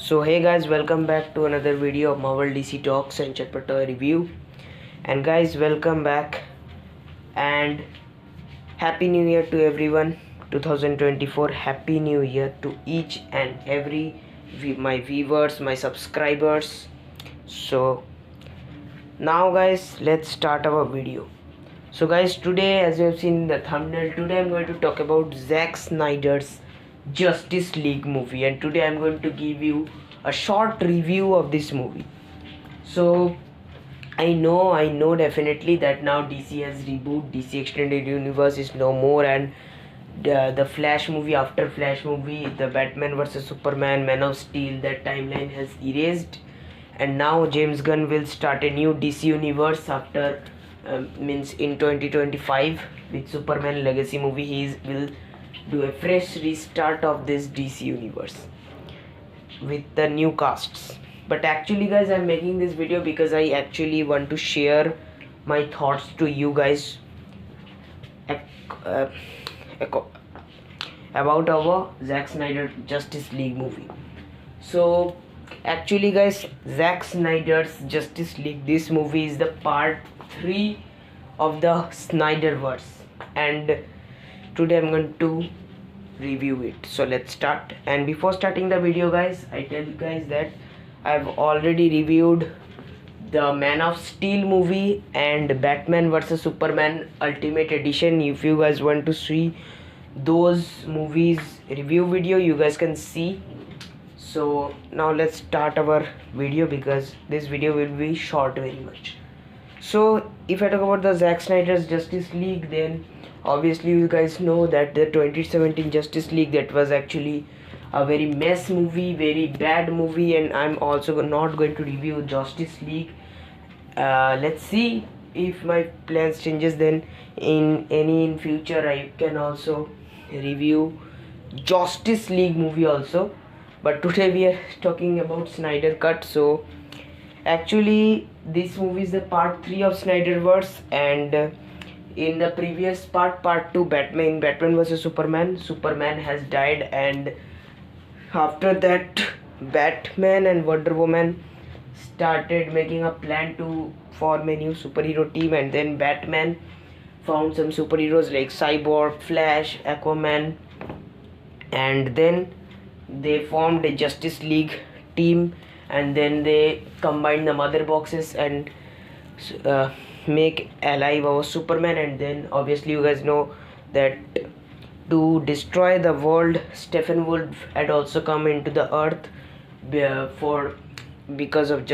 So hey guys, welcome back to another video of Marvel DC Talks and Chatpata review. And guys, welcome back and Happy New Year to everyone. 2024 Happy New Year to each and every my viewers, my subscribers. So now guys, let's start our video. So guys, today as you have seen in the thumbnail, today I'm going to talk about Zack Snyder's Justice League movie, and today I'm going to give you a short review of this movie. So I know definitely that now DC has reboot, DC Extended Universe is no more, and the Flash movie, after Flash movie, the Batman vs Superman, Man of Steel, that timeline has erased, and now James Gunn will start a new DC universe after means in 2025 with Superman Legacy movie. He will do a fresh restart of this DC universe with the new casts. But actually guys, I'm making this video because I actually want to share my thoughts to you guys about our Zack Snyder Justice League movie. So actually guys, Zack Snyder's Justice League, this movie is the part 3 of the Snyderverse, and today I'm going to review it. So let's start. And before starting the video guys, I tell you guys that I've already reviewed the Man of Steel movie and Batman vs Superman Ultimate Edition. If you guys want to see those movies review video, you guys can see. So now let's start our video because this video will be short very much. So if I talk about the Zack Snyder's Justice League, then obviously you guys know that the 2017 Justice League, that was actually a very mess movie, very bad movie, and I'm also not going to review Justice League. Let's see if my plans changes, then in future I can also review Justice League movie also. But today we are talking about Snyder Cut. So actually this movie is the part 3 of Snyderverse, and in the previous part 2, Batman vs Superman has died, and after that Batman and Wonder Woman started making a plan to form a new superhero team, and then Batman found some superheroes like Cyborg, Flash, Aquaman, and then they formed a Justice League team, and then they combined the mother boxes and make alive our Superman. And then obviously you guys know that to destroy the world, Steppenwolf had also come into the earth because of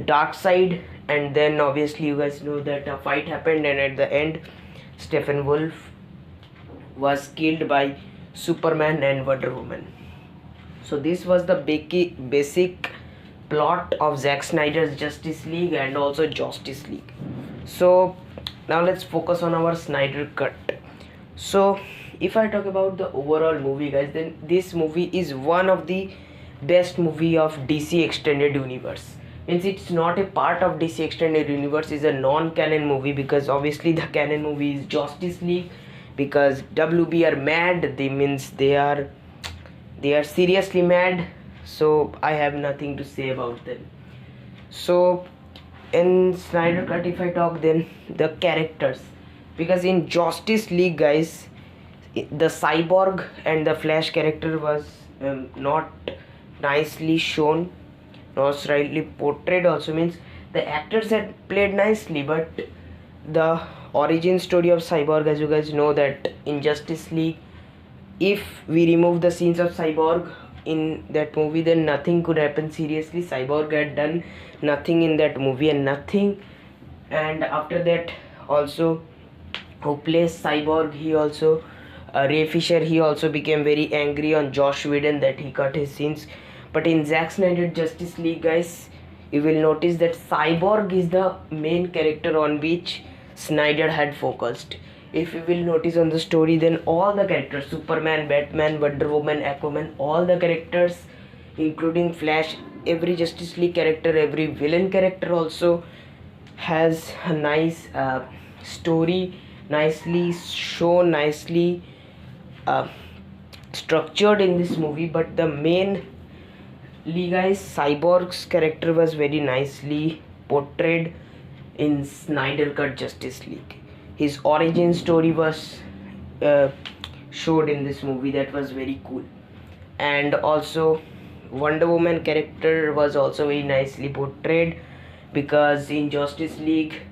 dark side. And then obviously you guys know that a fight happened, and at the end Steppenwolf was killed by Superman and Wonder Woman. So this was the basic plot of Zack Snyder's Justice League and also Justice League. So now let's focus on our Snyder Cut. So if I talk about the overall movie guys, then this movie is one of the best movie of DC Extended Universe. Means it's not a part of DC Extended Universe, is a non-canon movie, because obviously the canon movie is Justice League, because WB are mad. They are seriously mad. So I have nothing to say about them. So in Snyder Cut, if I talk, then the characters, because in Justice League guys, the Cyborg and the Flash character was not nicely shown, not slightly portrayed also. Means the actors had played nicely, but the origin story of Cyborg, as you guys know that in Justice League, if we remove the scenes of Cyborg in that movie, then nothing could happen. Seriously, Cyborg had done nothing in that movie, and nothing. And after that also, who plays Cyborg, he also Ray Fisher, he also became very angry on Josh Whedon that he cut his scenes. But in Zack Snyder Justice League guys, you will notice that Cyborg is the main character on which Snyder had focused. If you will notice on the story, then all the characters, Superman, Batman, Wonder Woman, Aquaman, all the characters including Flash, every Justice League character, every villain character also has a nice story, nicely shown, nicely structured in this movie. But the main Guys, Cyborg's character was very nicely portrayed in Snyder Cut Justice League. His origin story was uh, showed in this movie. That was very cool. And also Wonder Woman character was also very nicely portrayed, because in Justice League,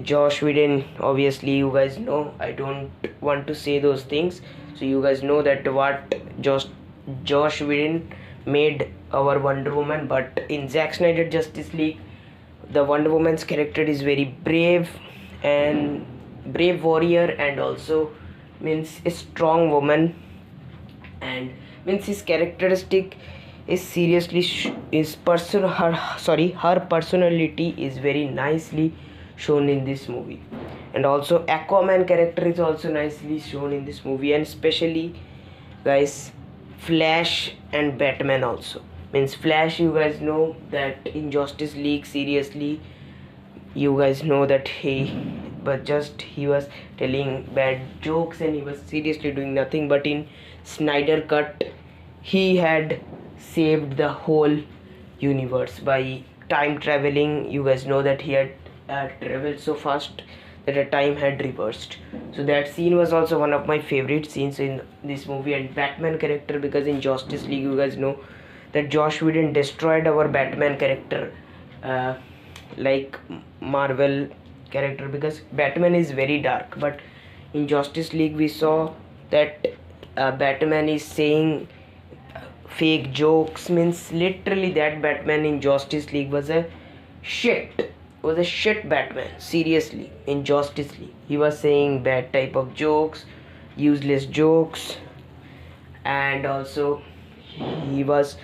Josh Whedon, obviously you guys know, I don't want to say those things, so you guys know that what Josh Whedon made our Wonder Woman. But in Zack Snyder Justice League, the Wonder Woman's character is very brave warrior, and also means a strong woman, and means his characteristic is seriously her personality is very nicely shown in this movie. And also Aquaman character is also nicely shown in this movie, and especially guys, Flash and Batman also. Means Flash, you guys know that in Justice League, seriously, you guys know that he was telling bad jokes and he was seriously doing nothing, but in Snyder Cut he had saved the whole universe by time traveling. You guys know that he had traveled so fast that the time had reversed. So that scene was also one of my favorite scenes in this movie. And Batman character, because in Justice League you guys know that Josh Whedon destroyed our Batman character, like Marvel character, because Batman is very dark. But in Justice League we saw that Batman is saying fake jokes. Means literally that Batman in Justice League was a shit Batman. Seriously, in Justice League he was saying bad type of jokes, useless jokes, and also he was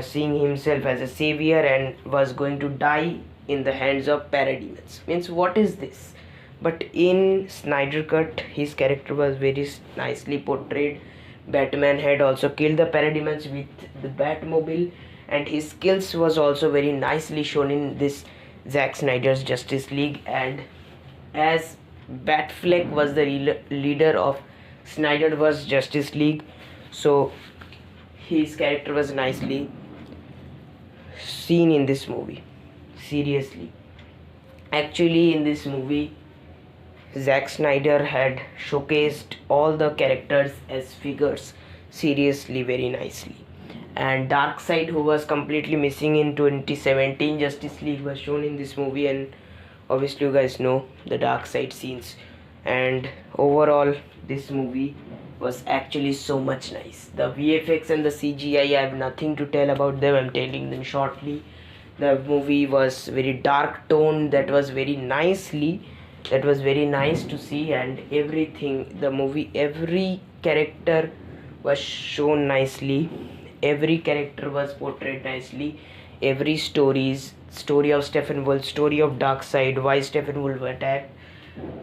seeing himself as a savior and was going to die in the hands of parademons. Means what is this? But in Snyder Cut his character was very nicely portrayed. Batman had also killed the parademons with the Batmobile, and his skills was also very nicely shown in this Zack Snyder's Justice League. And as Batfleck was the leader of Snyderverse Justice League, so his character was nicely seen in this movie. Seriously, actually in this movie Zack Snyder had showcased all the characters as figures seriously very nicely. And Darkseid, who was completely missing in 2017 Justice League, was shown in this movie. And obviously you guys know the Darkseid scenes. And overall this movie was actually so much nice. The VFX and the CGI, I have nothing to tell about them, I'm telling them shortly. The movie was very dark tone, that was very nice to see. And everything, the movie, every character was shown nicely, every character was portrayed nicely. Every story of Steppenwolf, story of Darkseid, why Steppenwolf attacked,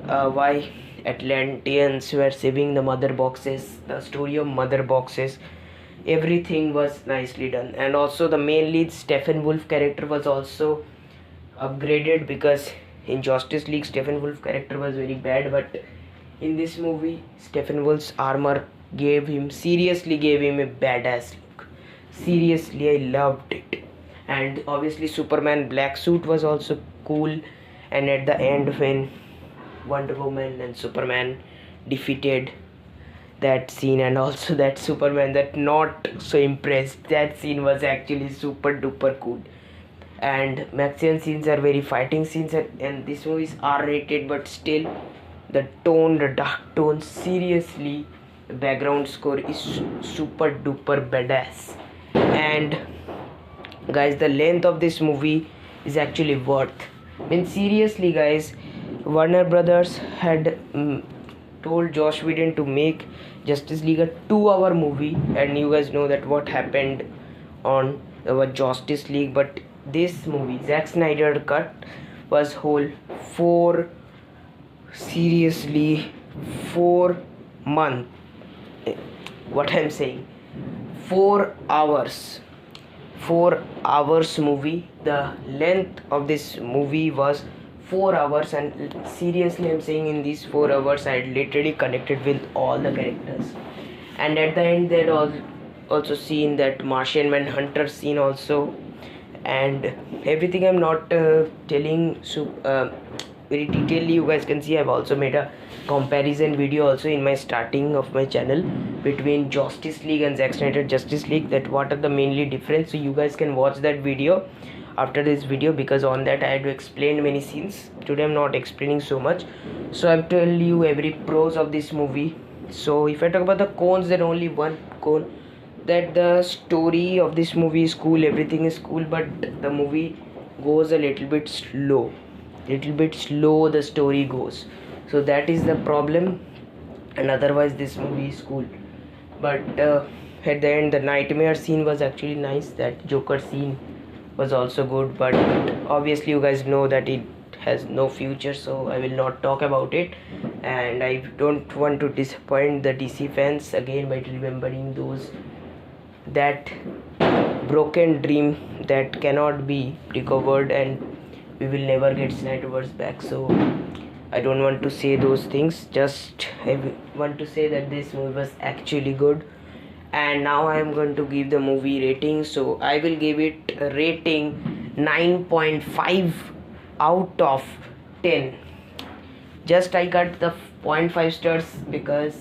why Atlanteans were saving the mother boxes, the story of mother boxes, everything was nicely done. And also the main lead Steppenwolf character was also upgraded, because in Justice League Steppenwolf character was very bad, but in this movie Steppenwolf's armor gave him a badass look. Seriously, I loved it. And obviously Superman black suit was also cool. And at the end, when Wonder Woman and Superman defeated that scene, and also that Superman that not so impressed, that scene was actually super duper cool. And action scenes are very fighting scenes, and this movie is R-rated, but still the dark tone, seriously, the background score is super duper badass. And guys, the length of this movie is actually worth. I mean, seriously guys, Warner Brothers had told Josh Whedon to make Justice League a 2-hour movie, and you guys know that what happened on our Justice League. But this movie, Zack Snyder Cut, was whole 4 months. What I'm saying, 4 hours. 4 hours movie. The length of this movie was 4 hours, and seriously I'm saying, in these 4 hours I had literally connected with all the characters. And at the end also seen that Martian Manhunter scene also, and everything I'm not telling very detailedly. You guys can see I've also made a comparison video also in my starting of my channel between Justice League and Zack Snyder Justice League, that what are the mainly difference. So you guys can watch that video after this video, because on that I had to explain many scenes. Today I'm not explaining so much, so I've tell you every pros of this movie. So if I talk about the cons, then only one con, that the story of this movie is cool, everything is cool, but the movie goes a little bit slow, the story goes. So that is the problem, and otherwise this movie is cool. But at the end, the nightmare scene was actually nice. That Joker scene was also good, but obviously you guys know that it has no future, so I will not talk about it, and I don't want to disappoint the DC fans again by remembering those, that broken dream that cannot be recovered, and we will never get Snyderverse back. So I don't want to say those things, just I want to say that this movie was actually good. And now I am going to give the movie rating. So I will give it a rating 9.5 out of 10. Just I got the 0.5 stars because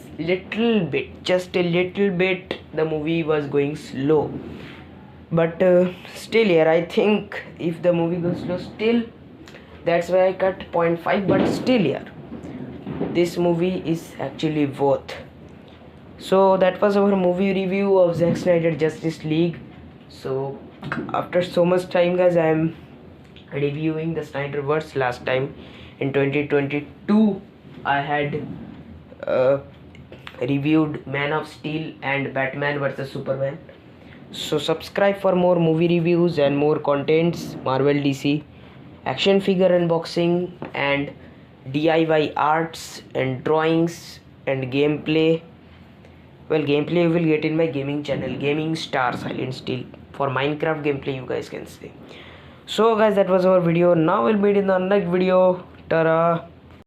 just a little bit the movie was going slow, but still here I think if the movie goes slow, still that's why I cut 0.5, but still here this movie is actually worth. So that was our movie review of Zack Snyder Justice League. So after so much time, guys, I am reviewing the Snyderverse. Last time in 2022 I had reviewed Man of Steel and Batman vs Superman. So subscribe for more movie reviews and more contents, Marvel, DC, action figure unboxing, and DIY arts and drawings and gameplay. Well, gameplay you will get in my gaming channel, Gaming Star Silent Steel. For Minecraft gameplay you guys can say. So guys, that was our video. Now we'll meet in the next video. Ta-ra!